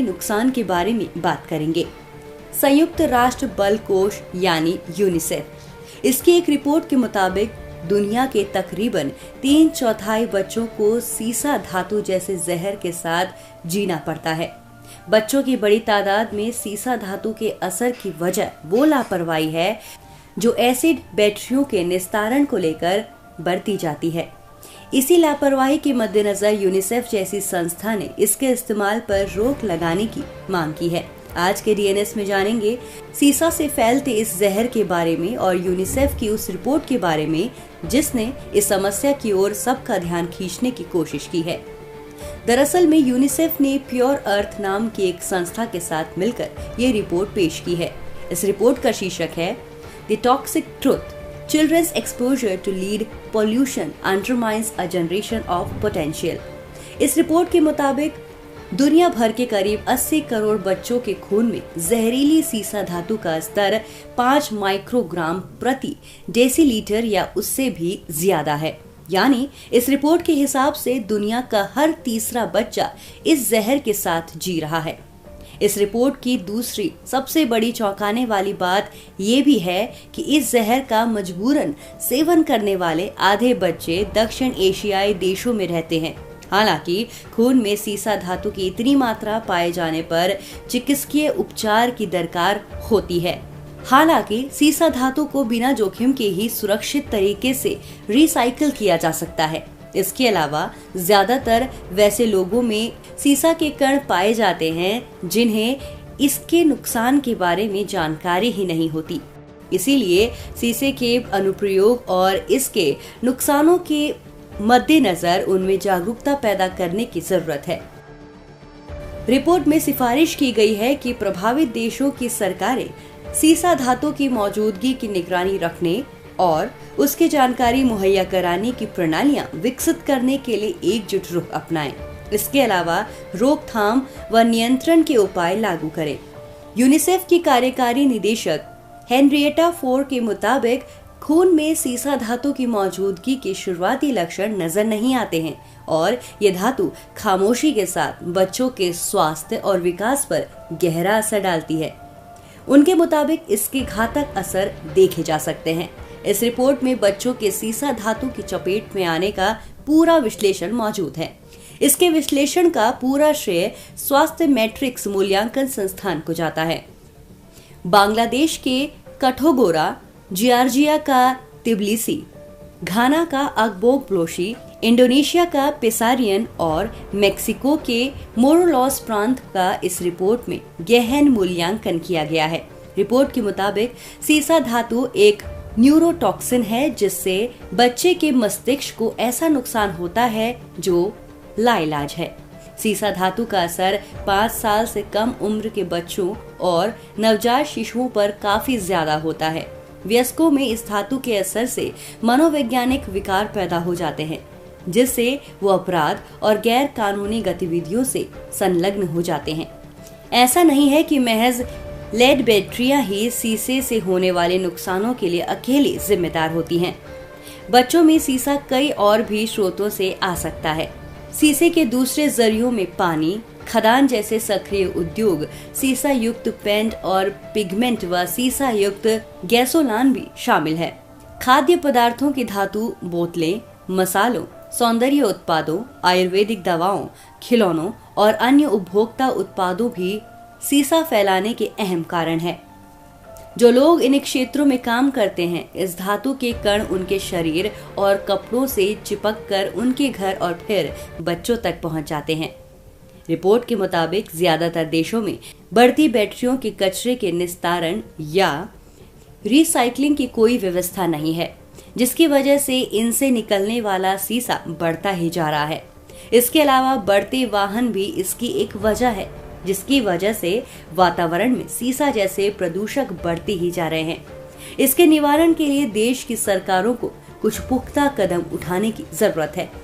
नुकसान के बारे में बात करेंगे। संयुक्त राष्ट्र बल कोष यानी यूनिसेफ, इसकी एक रिपोर्ट के मुताबिक दुनिया के तकरीबन 3/4 बच्चों को सीसा धातु जैसे जहर के साथ जीना पड़ता है। बच्चों की बड़ी तादाद में सीसा धातु के असर की वजह वो लापरवाही है जो एसिड बैटरियों के निस्तारण को लेकर बरती जाती है। इसी लापरवाही के मद्देनजर यूनिसेफ जैसी संस्था ने इसके इस्तेमाल पर रोक लगाने की मांग की है। आज के डीएनएस में जानेंगे सीसा से फैलते इस जहर के बारे में और यूनिसेफ की उस रिपोर्ट के बारे में जिसने इस समस्या की ओर सबका ध्यान खींचने की कोशिश की है। दरअसल में यूनिसेफ ने प्योर अर्थ नाम की एक संस्था के साथ मिलकर ये रिपोर्ट पेश की है। इस रिपोर्ट का शीर्षक है the toxic truth, children's exposure to lead pollution undermines a generation of potential. इस रिपोर्ट के मुताबिक दुनिया भर के करीब 80 करोड़ बच्चों के खून में जहरीली सीसा धातु का स्तर 5 माइक्रोग्राम प्रति डेसीलीटर या उससे भी ज्यादा है। यानी इस रिपोर्ट के हिसाब से दुनिया का हर तीसरा बच्चा इस जहर के साथ जी रहा है। इस रिपोर्ट की दूसरी सबसे बड़ी चौंकाने वाली बात ये भी है कि इस जहर का मजबूरन सेवन करने वाले आधे बच्चे दक्षिण एशियाई देशों में रहते हैं। हालांकि खून में सीसा धातु की इतनी मात्रा पाए जाने पर चिकित्सकीय उपचार की दरकार होती है। हालांकि सीसा धातु को बिना जोखिम के ही सुरक्षित तरीके से रिसाइकिल किया जा सकता है। इसके अलावा ज्यादातर वैसे लोगों में सीसा के कण पाए जाते हैं जिन्हें इसके नुकसान के बारे में जानकारी ही नहीं होती। इसीलिए सीसे के अनुप्रयोग और इसके नुकसानों के मद्देनजर उनमें जागरूकता पैदा करने की जरूरत है। रिपोर्ट में सिफारिश की गई है कि प्रभावित देशों की सरकारें सीसा धातु की मौजूदगी की निगरानी रखने और उसकी जानकारी मुहैया कराने की प्रणालियां विकसित करने के लिए एकजुट रुख अपनाएं। इसके अलावा रोकथाम व नियंत्रण के उपाय लागू करें। यूनिसेफ की कार्यकारी निदेशक हेनरिएटा फोर के मुताबिक खून में सीसा धातु की मौजूदगी के शुरुआती लक्षण नजर नहीं आते हैं और ये धातु खामोशी के साथ बच्चों के स्वास्थ्य और विकास पर गहरा असर डालती है। उनके मुताबिक इसके घातक असर देखे जा सकते हैं। इस रिपोर्ट में बच्चों के सीसा धातु की चपेट में आने का पूरा विश्लेषण मौजूद है। इसके विश्लेषण का पूरा श्रेय स्वास्थ्य मैट्रिक्स मूल्यांकन संस्थान को जाता है। बांग्लादेश के कठोगोरा, जॉर्जिया का तिबिलिसी, घाना का अकबोक-ब्लोशी, इंडोनेशिया का पेसारियन और मेक्सिको के मोरोलोस प्रांत का इस रिपोर्ट में गहन मूल्यांकन किया गया है। रिपोर्ट के मुताबिक सीसा धातु एक न्यूरोटॉक्सिन है जिससे बच्चे के मस्तिष्क को ऐसा नुकसान होता है जो लाइलाज है। सीसा धातु का असर 5 साल से कम उम्र के बच्चों और नवजात शिशुओं पर काफी ज्यादा होता है। वयस्कों में इस धातु के असर से मनोवैज्ञानिक विकार पैदा हो जाते हैं जिससे वो अपराध और गैर कानूनी गतिविधियों से संलग्न हो जाते हैं। ऐसा नहीं है कि महज लेड बैटरियां ही सीसे से होने वाले नुकसानों के लिए अकेली जिम्मेदार होती हैं। बच्चों में सीसा कई और भी स्रोतों से आ सकता है। सीसे के दूसरे जरियों में पानी, खदान जैसे सक्रिय उद्योग, सीसा युक्त पेंट और पिगमेंट व सीसा युक्त गैसोलान भी शामिल है। खाद्य पदार्थों की धातु, बोतलें, मसालों, सौंदर्य उत्पादों, आयुर्वेदिक दवाओं, खिलौनों और अन्य उपभोक्ता उत्पादों भी सीसा फैलाने के अहम कारण है। जो लोग इन क्षेत्रों में काम करते हैं, इस धातु के कण उनके शरीर और कपड़ों से चिपककर उनके घर और फिर बच्चों तक पहुंच जाते हैं। रिपोर्ट के मुताबिक ज्यादातर देशों में बढ़ती बैटरियों के कचरे के निस्तारण या रिसाइकलिंग की कोई व्यवस्था नहीं है, जिसकी वजह से इनसे निकलने वाला सीसा बढ़ता ही जा रहा है। इसके अलावा बढ़ते वाहन भी इसकी एक वजह है, जिसकी वजह से वातावरण में सीसा जैसे प्रदूषक बढ़ते ही जा रहे हैं। इसके निवारण के लिए देश की सरकारों को कुछ पुख्ता कदम उठाने की जरूरत है।